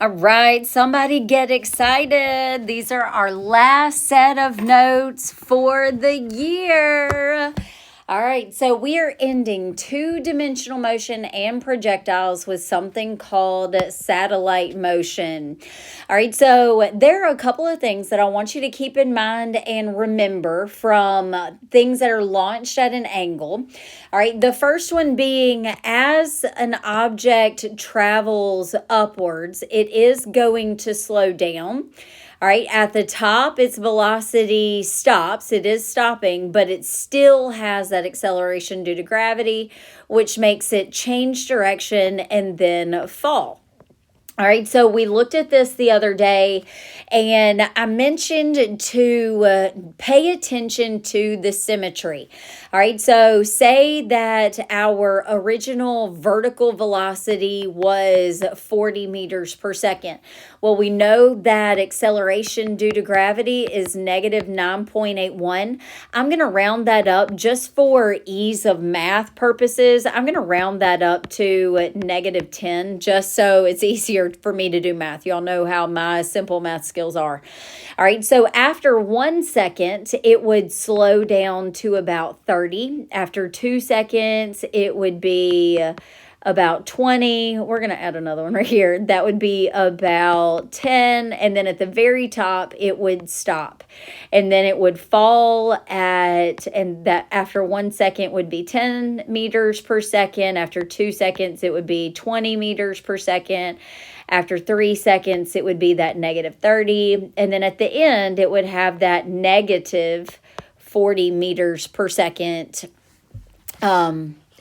All right, somebody get excited. These are our last set of notes for the year. All right, so we are ending two-dimensional motion and projectiles with something called satellite motion. All right, so there are a couple of things that I want you to keep in mind and remember from things that are launched at an angle. All right, the first one being as an object travels upwards, it is going to slow down. All right, at the top, its velocity stops. It is stopping, but it still has that acceleration due to gravity, which makes it change direction and then fall. All right, so we looked at this the other day, and I mentioned to pay attention to the symmetry. All right, so say that our original vertical velocity was 40 meters per second. Well, we know that acceleration due to gravity is negative 9.81. I'm going to round that up just for ease of math purposes. I'm going to round that up to negative 10 just so it's easier for me to do math. Y'all know how my simple math skills are. All right, so after 1 second, it would slow down to about 30. After 2 seconds, it would be about 20. We're going to add another one right here. That would be about 10. And then at the very top, it would stop. And then it would fall and that after 1 second would be 10 meters per second. After 2 seconds, it would be 20 meters per second. After 3 seconds, it would be that negative 30. And then at the end, it would have that negative 40 meters per second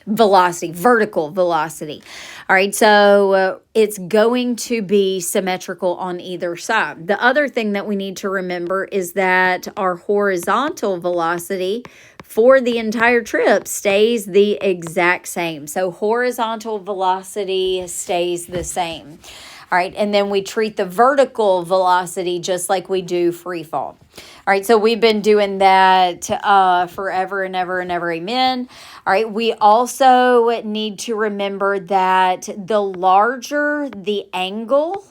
velocity, vertical velocity. All right, so it's going to be symmetrical on either side. The other thing that we need to remember is that our horizontal velocity for the entire trip stays the exact same. So horizontal velocity stays the same. All right, and then we treat the vertical velocity just like we do free fall. All right, so we've been doing that forever and ever and ever, amen. All right, we also need to remember that the larger the angle,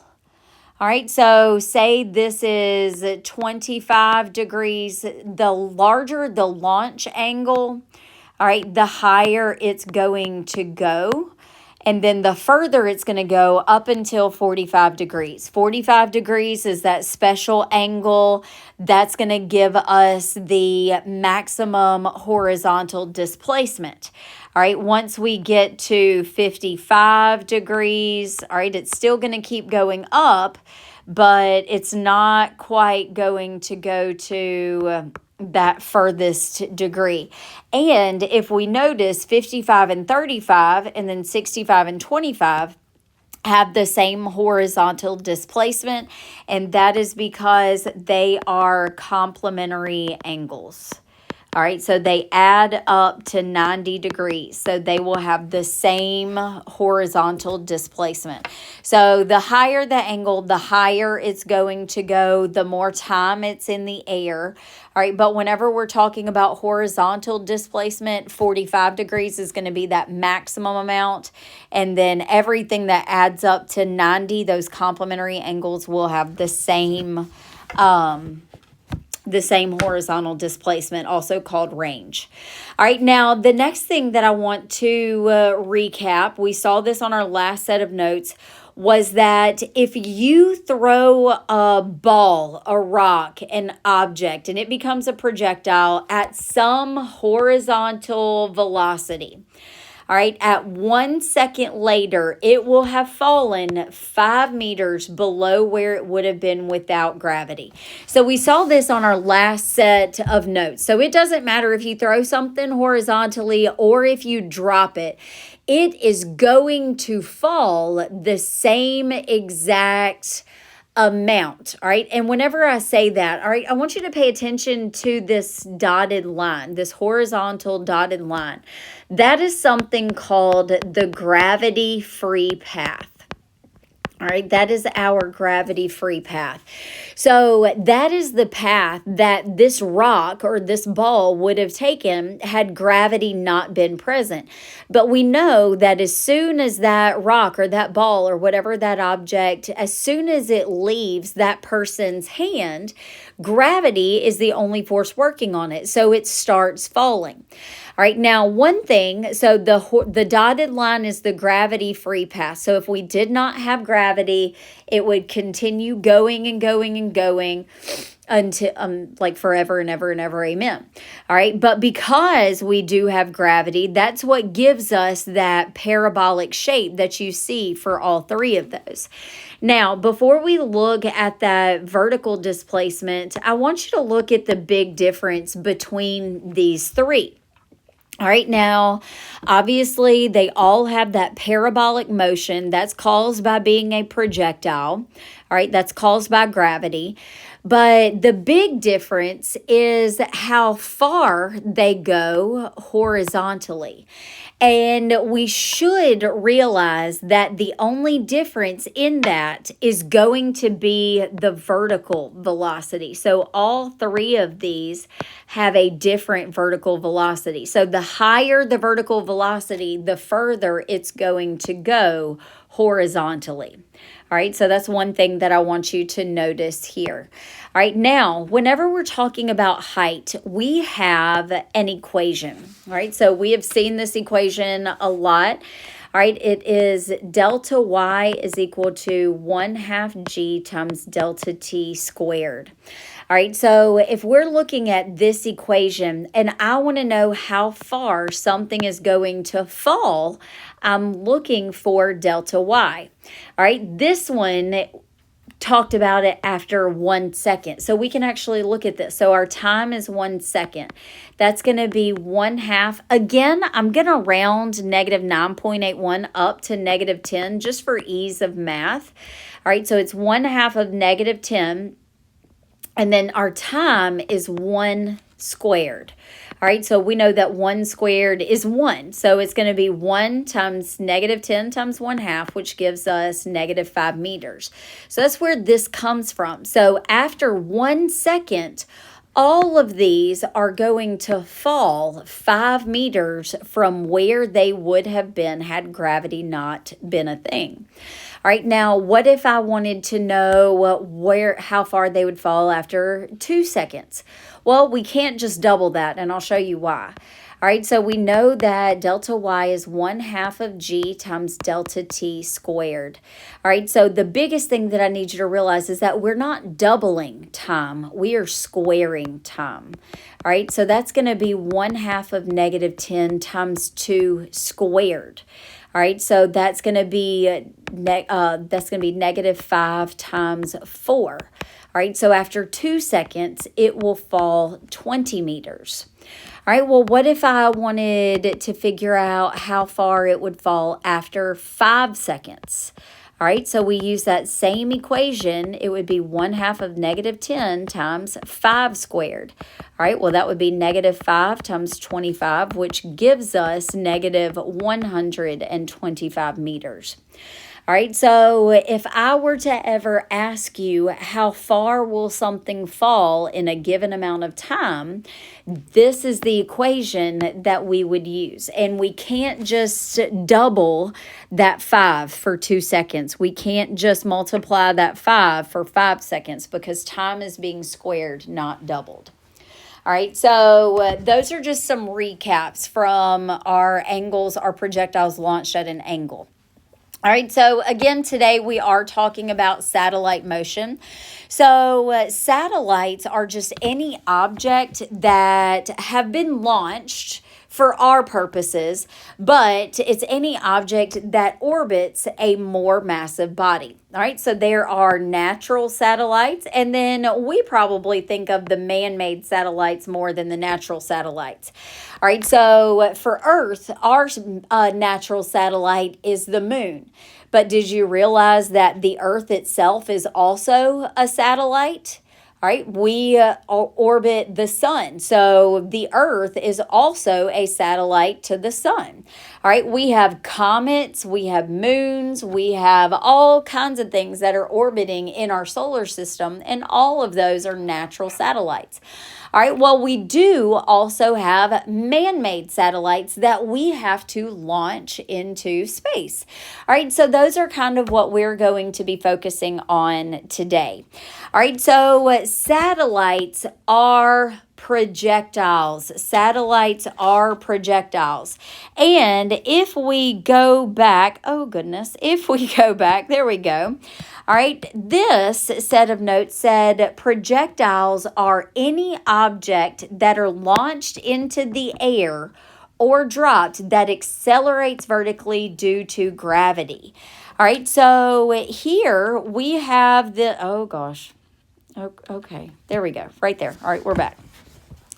all right, so say this is 25 degrees, the larger the launch angle, all right, the higher it's going to go. And then the further it's going to go up until 45 degrees. 45 degrees is that special angle that's going to give us the maximum horizontal displacement. All right, once we get to 55 degrees, all right, it's still going to keep going up, but it's not quite going to go to that furthest degree. And if we notice 55 and 35 and then 65 and 25 have the same horizontal displacement, and that is because they are complementary angles. All right, so they add up to 90 degrees. So they will have the same horizontal displacement. So the higher the angle, the higher it's going to go, the more time it's in the air. All right, but whenever we're talking about horizontal displacement, 45 degrees is going to be that maximum amount. And then everything that adds up to 90, those complementary angles will have the same horizontal displacement, also called range. All right, now the next thing that I want to recap, we saw this on our last set of notes, was that if you throw a ball, a rock, an object, and it becomes a projectile at some horizontal velocity, all right, at 1 second later, it will have fallen 5 meters below where it would have been without gravity. So we saw this on our last set of notes. So it doesn't matter if you throw something horizontally or if you drop it. It is going to fall the same exact amount. All right. And whenever I say that, all right, I want you to pay attention to this dotted line, this horizontal dotted line. That is something called the gravity-free path. All right, that is our gravity-free path. So that is the path that this rock or this ball would have taken had gravity not been present. But we know that as soon as that rock or that ball or whatever that object, as soon as it leaves that person's hand, gravity is the only force working on it. So it starts falling. All right, now one thing, so the dotted line is the gravity-free path. So if we did not have gravity, it would continue going and going and going until like forever and ever and ever, amen. All right, but because we do have gravity, that's what gives us that parabolic shape that you see for all three of those. Now, before we look at that vertical displacement, I want you to look at the big difference between these three. All right, now, obviously, they all have that parabolic motion that's caused by being a projectile. All right, that's caused by gravity. But the big difference is how far they go horizontally. And we should realize that the only difference in that is going to be the vertical velocity. So all three of these have a different vertical velocity. So the higher the vertical velocity, the further it's going to go horizontally. All right, so that's one thing that I want you to notice here. All right, now, whenever we're talking about height, we have an equation. All right, so we have seen this equation a lot. All right, it is delta y is equal to 1/2 g times delta t squared. All right, so if we're looking at this equation and I want to know how far something is going to fall, I'm looking for delta y. All right, this one talked about it after 1 second. So we can actually look at this. So our time is 1 second. That's going to be 1/2. Again, I'm going to round negative 9.81 up to negative 10 just for ease of math. All right, so it's 1/2 of negative 10. And then our time is 1 squared. All right, so we know that 1 squared is 1. So it's going to be 1 times negative 10 times 1/2, which gives us negative 5 meters. So that's where this comes from. So after 1 second, all of these are going to fall 5 meters from where they would have been had gravity not been a thing. All right, now what if I wanted to know how far they would fall after 2 seconds? Well, we can't just double that, and I'll show you why. All right, so we know that delta y is 1/2 of g times delta t squared. All right, so the biggest thing that I need you to realize is that we're not doubling time, we are squaring time. All right, so that's going to be 1/2 of negative 10 times 2 squared. All right, so that's going to be negative 5 times 4. All right, so after 2 seconds, it will fall 20 meters. All right, well, what if I wanted to figure out how far it would fall after 5 seconds? All right, so we use that same equation. It would be 1/2 of negative 10 times 5 squared. All right, well, that would be negative 5 times 25, which gives us negative 125 meters. All right, so if I were to ever ask you how far will something fall in a given amount of time, this is the equation that we would use. And we can't just double that 5 for 2 seconds. We can't just multiply that 5 for 5 seconds because time is being squared, not doubled. All right, so those are just some recaps from our angles, our projectiles launched at an angle. All right, so again, today we are talking about satellite motion. So satellites are just any object that have been launched for our purposes, but it's any object that orbits a more massive body. All right, so there are natural satellites, and then we probably think of the man-made satellites more than the natural satellites. All right, so for Earth, our natural satellite is the moon. But did you realize that the Earth itself is also a satellite? All right, we orbit the sun. So the Earth is also a satellite to the sun. All right, we have comets, we have moons, we have all kinds of things that are orbiting in our solar system, and all of those are natural satellites. All right, well, we do also have man-made satellites that we have to launch into space. All right, so those are kind of what we're going to be focusing on today. All right, so satellites are projectiles. Satellites are projectiles. And if we go back, oh goodness, if we go back, there we go. All right, this set of notes said projectiles are any object that are launched into the air or dropped that accelerates vertically due to gravity. All right, so here we have the, oh gosh. Okay, there we go, right there. All right, we're back.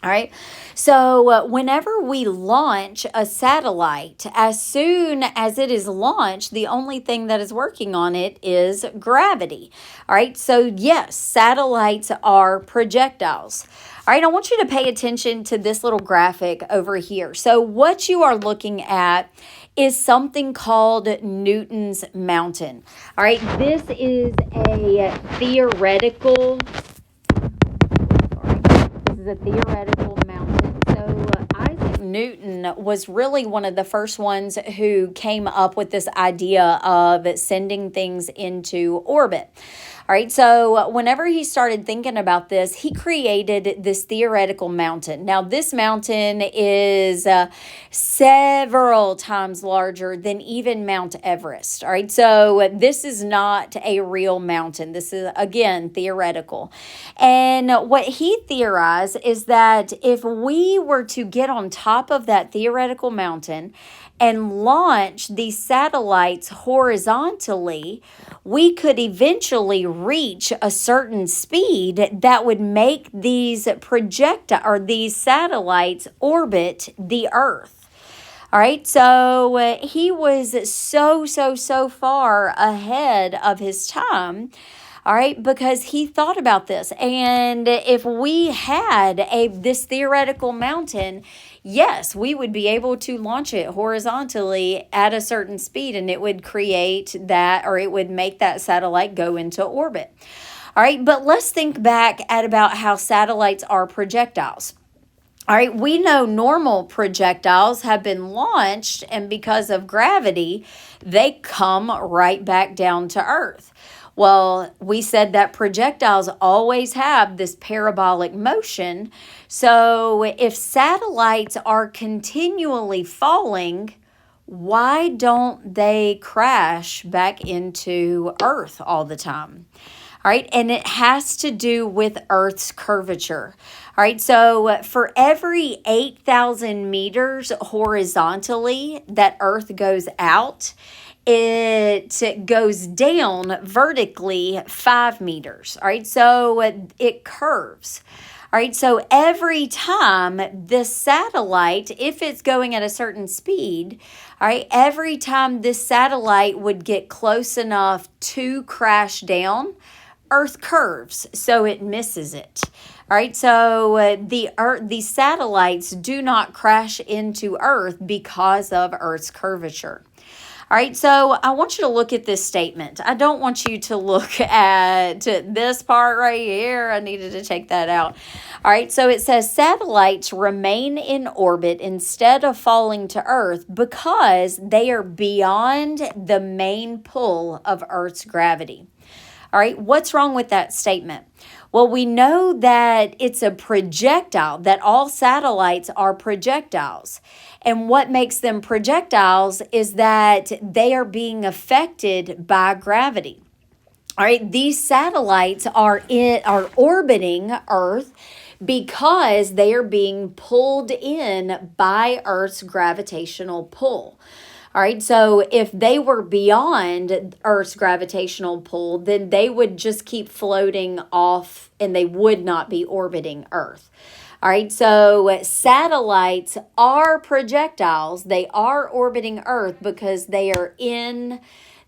All right, so whenever we launch a satellite, as soon as it is launched, the only thing that is working on it is gravity. All right, so yes, satellites are projectiles. All right, I want you to pay attention to this little graphic over here. So what you are looking at is something called Newton's mountain. All right, this is a theoretical mountain. So Isaac Newton was really one of the first ones who came up with this idea of sending things into orbit. All right, so whenever he started thinking about this, he created this theoretical mountain. Now, this mountain is several times larger than even Mount Everest. All right, so this is not a real mountain. This is, again, theoretical. And what he theorized is that if we were to get on top of that theoretical mountain and launch these satellites horizontally, we could eventually reach a certain speed that would make these these satellites orbit the Earth. All right, so he was so far ahead of his time. All right, because he thought about this. And if we had this theoretical mountain, yes, we would be able to launch it horizontally at a certain speed, and it would create that, or it would make that satellite go into orbit. All right, but let's think back at about how satellites are projectiles. All right, we know normal projectiles have been launched, and because of gravity, they come right back down to Earth. Well, we said that projectiles always have this parabolic motion. So if satellites are continually falling, why don't they crash back into Earth all the time? All right, and it has to do with Earth's curvature. All right, so for every 8,000 meters horizontally that Earth goes out, it goes down vertically 5 meters. All right, so it curves. All right, so every time this satellite, if it's going at a certain speed, all right, every time this satellite would get close enough to crash down, Earth curves, so it misses it. All right, so the satellites do not crash into Earth because of Earth's curvature. All right, so I want you to look at this statement. I don't want you to look at this part right here. I needed to take that out. All right, so it says satellites remain in orbit instead of falling to Earth because they are beyond the main pull of Earth's gravity. All right, what's wrong with that statement? Well, we know that it's a projectile, that all satellites are projectiles. And what makes them projectiles is that they are being affected by gravity. All right, these satellites are orbiting Earth because they are being pulled in by Earth's gravitational pull. All right, so if they were beyond Earth's gravitational pull, then they would just keep floating off and they would not be orbiting Earth. All right, so satellites are projectiles. They are orbiting Earth because they are in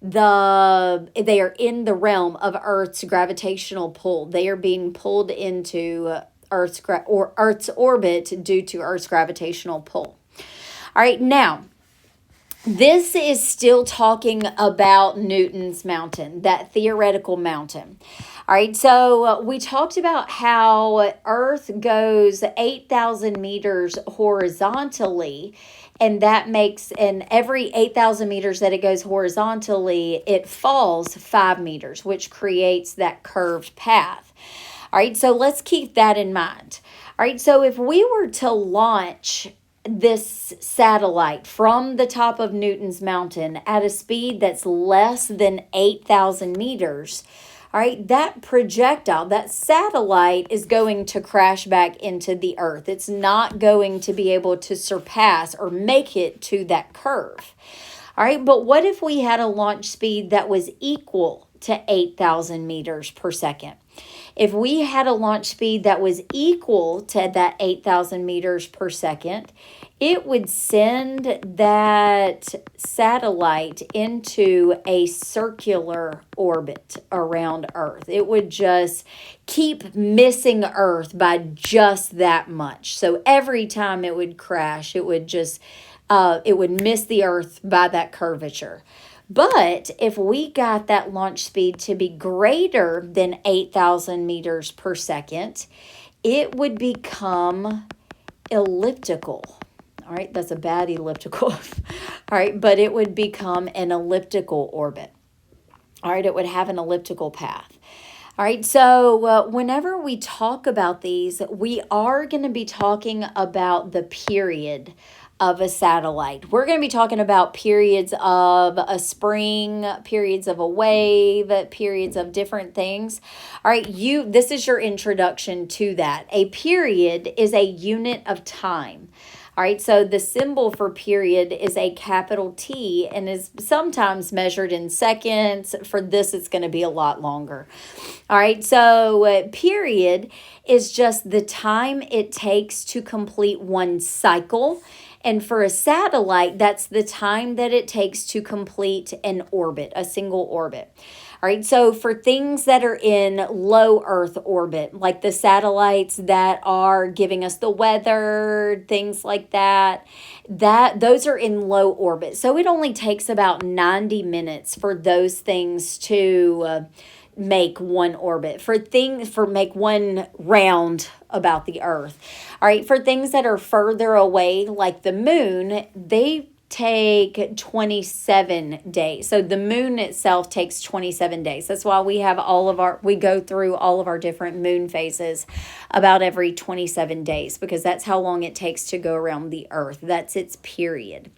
the realm of Earth's gravitational pull. They are being pulled into Earth's orbit due to Earth's gravitational pull. All right, now This is still talking about Newton's mountain, that theoretical mountain. All right, so we talked about how Earth goes 8,000 meters horizontally, and that makes, and every 8,000 meters that it goes horizontally, it falls 5 meters, which creates that curved path. All right, so let's keep that in mind. All right, so if we were to launch this satellite from the top of Newton's mountain at a speed that's less than 8,000 meters, all right, that projectile, that satellite is going to crash back into the earth. It's not going to be able to surpass or make it to that curve. All right, but what if we had a launch speed that was equal to 8,000 meters per second? If we had a launch speed that was equal to that 8,000 meters per second, it would send that satellite into a circular orbit around Earth. It would just keep missing Earth by just that much. So every time it would crash, it would just, it would miss the Earth by that curvature. But if we got that launch speed to be greater than 8,000 meters per second, it would become elliptical. All right, that's a bad elliptical. All right, but it would become an elliptical orbit. All right, it would have an elliptical path. All right, so whenever we talk about these, we are going to be talking about the period of a satellite. We're going to be talking about periods of a spring, periods of a wave, periods of different things. All right, this is your introduction to that. A period is a unit of time. All right, so the symbol for period is a capital T and is sometimes measured in seconds. For this, it's going to be a lot longer. All right, so period is just the time it takes to complete one cycle. And for a satellite, that's the time that it takes to complete an orbit, a single orbit. All right, so for things that are in low Earth orbit, like the satellites that are giving us the weather, things like that, those are in low orbit. So it only takes about 90 minutes for those things to make one orbit, make one round about the Earth. All right, for things that are further away, like the moon, they take 27 days. So the moon itself takes 27 days. That's why we go through all of our different moon phases about every 27 days, because that's how long it takes to go around the Earth. That's its period.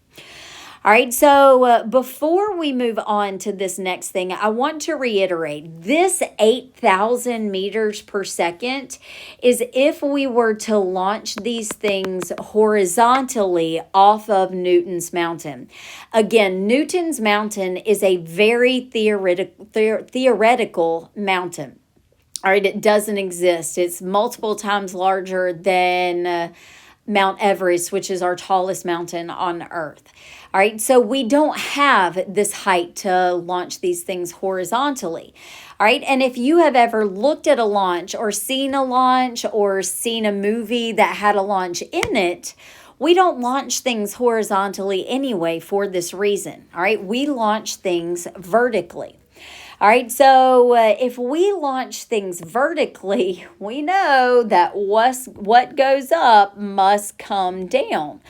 All right, so before we move on to this next thing, I want to reiterate this 8,000 meters per second is if we were to launch these things horizontally off of Newton's mountain. Again, Newton's mountain is a very theoretical mountain. All right, it doesn't exist. It's multiple times larger than Mount Everest, which is our tallest mountain on Earth. All right, so we don't have this height to launch these things horizontally. All right, and if you have ever looked at a launch or seen a movie that had a launch in it, we don't launch things horizontally anyway for this reason. All right, we launch things vertically. All right, so if we launch things vertically, we know that what goes up must come down.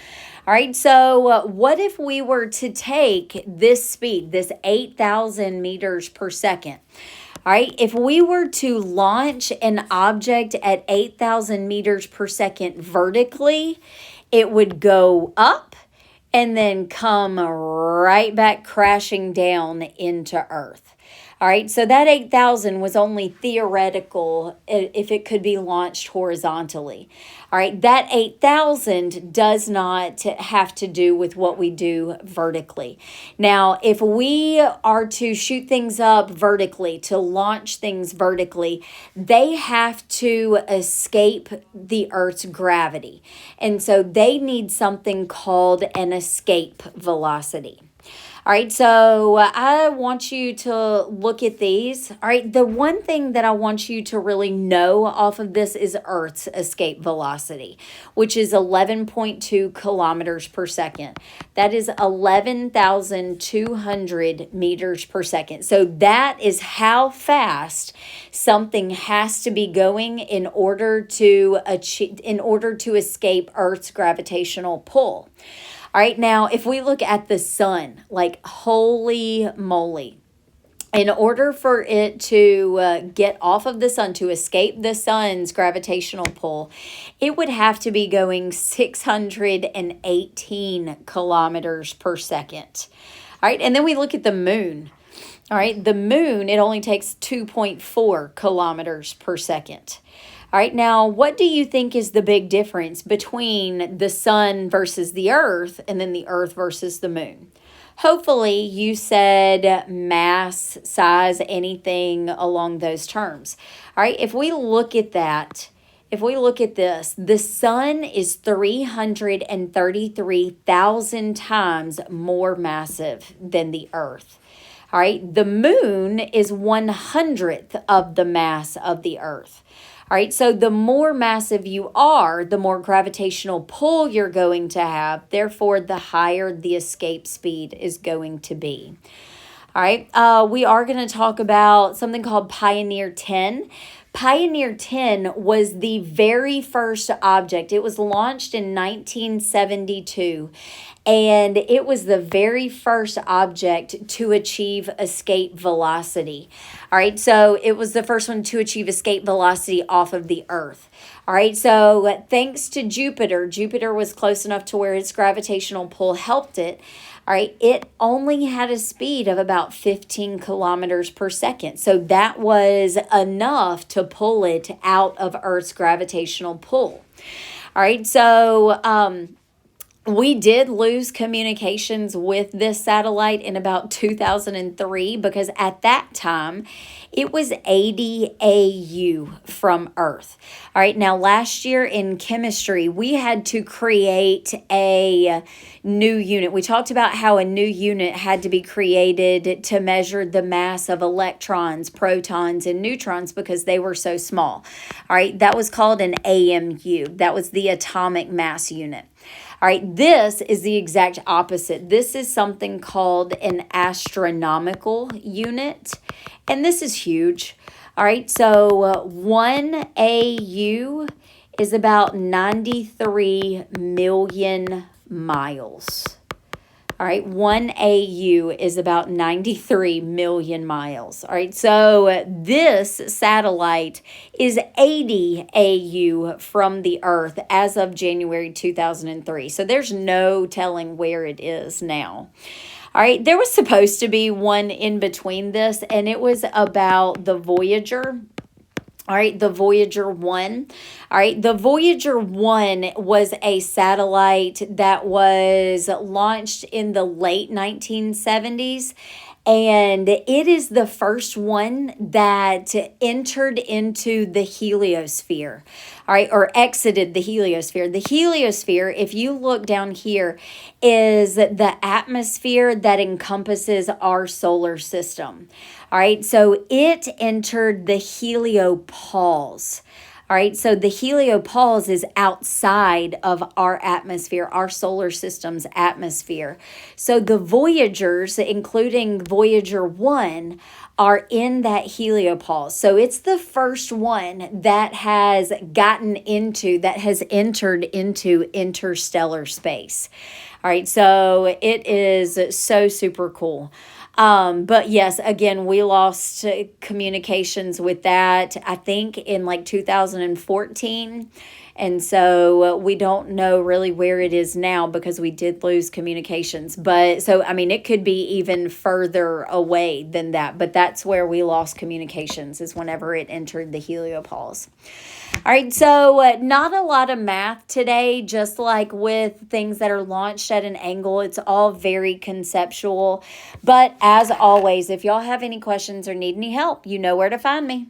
All right, so what if we were to take this speed, this 8,000 meters per second? All right, if we were to launch an object at 8,000 meters per second vertically, it would go up and then come right back crashing down into Earth. All right, so that 8,000 was only theoretical if it could be launched horizontally. All right, that 8,000 does not have to do with what we do vertically. Now, if we are to shoot things up vertically, to launch things vertically, they have to escape the Earth's gravity. And so they need something called an escape velocity. All right, so I want you to look at these. All right, the one thing that I want you to really know off of this is Earth's escape velocity, which is 11.2 kilometers per second. That is 11,200 meters per second. So that is how fast something has to be going in order to escape Earth's gravitational pull. All right, now if we look at the sun, like holy moly, in order for it to get off of the sun, to escape the sun's gravitational pull, it would have to be going 618 kilometers per second. All right, and then we look at the moon. All right, the moon, it only takes 2.4 kilometers per second. All right, now what do you think is the big difference between the sun versus the earth and then the earth versus the moon? Hopefully you said mass, size, anything along those terms. All right, if we look at that, if we look at this, the sun is 333,000 times more massive than the earth. All right, the moon is 1/100th of the mass of the earth. All right, so the more massive you are, the more gravitational pull you're going to have. Therefore, the higher the escape speed is going to be. All right, we are going to talk about something called Pioneer 10. Pioneer 10 was the very first object. It was launched in 1972, and it was the very first object to achieve escape velocity. All right, so it was the first one to achieve escape velocity off of the Earth. All right, so thanks to Jupiter, Jupiter was close enough to where its gravitational pull helped it. All right, it only had a speed of about 15 kilometers per second. So that was enough to pull it out of Earth's gravitational pull. All right, so we did lose communications with this satellite in about 2003 because at that time it was 80 AU from Earth. All right, now last year in chemistry, we had to create a new unit. We talked about how a new unit had to be created to measure the mass of electrons, protons, and neutrons because they were so small. All right, that was called an AMU. That was the atomic mass unit. All right, this is the exact opposite. This is something called an astronomical unit, and this is huge. All right, so 1 AU is about 93 million miles. All right, 1 AU is about 93 million miles. All right, so this satellite is 80 AU from the Earth as of January 2003. So there's no telling where it is now. All right, there was supposed to be one in between this, and it was about the Voyager. All right, the Voyager 1. All right, the Voyager 1 was a satellite that was launched in the late 1970s. And it is the first one that entered into the heliosphere, all right, or exited the heliosphere. The heliosphere, if you look down here, is the atmosphere that encompasses our solar system. All right, so it entered the heliopause. All right, so the heliopause is outside of our atmosphere, our solar system's atmosphere. So the Voyagers, including Voyager 1, are in that heliopause. So it's the first one that has entered into interstellar space. All right, so it is so super cool. But yes, again, we lost communications with that, I think, in like 2014. And so we don't know really where it is now because we did lose communications. But so, I mean, it could be even further away than that. But that's where we lost communications, is whenever it entered the heliopause. All right, so not a lot of math today, just like with things that are launched at an angle. It's all very conceptual. But as always, if y'all have any questions or need any help, you know where to find me.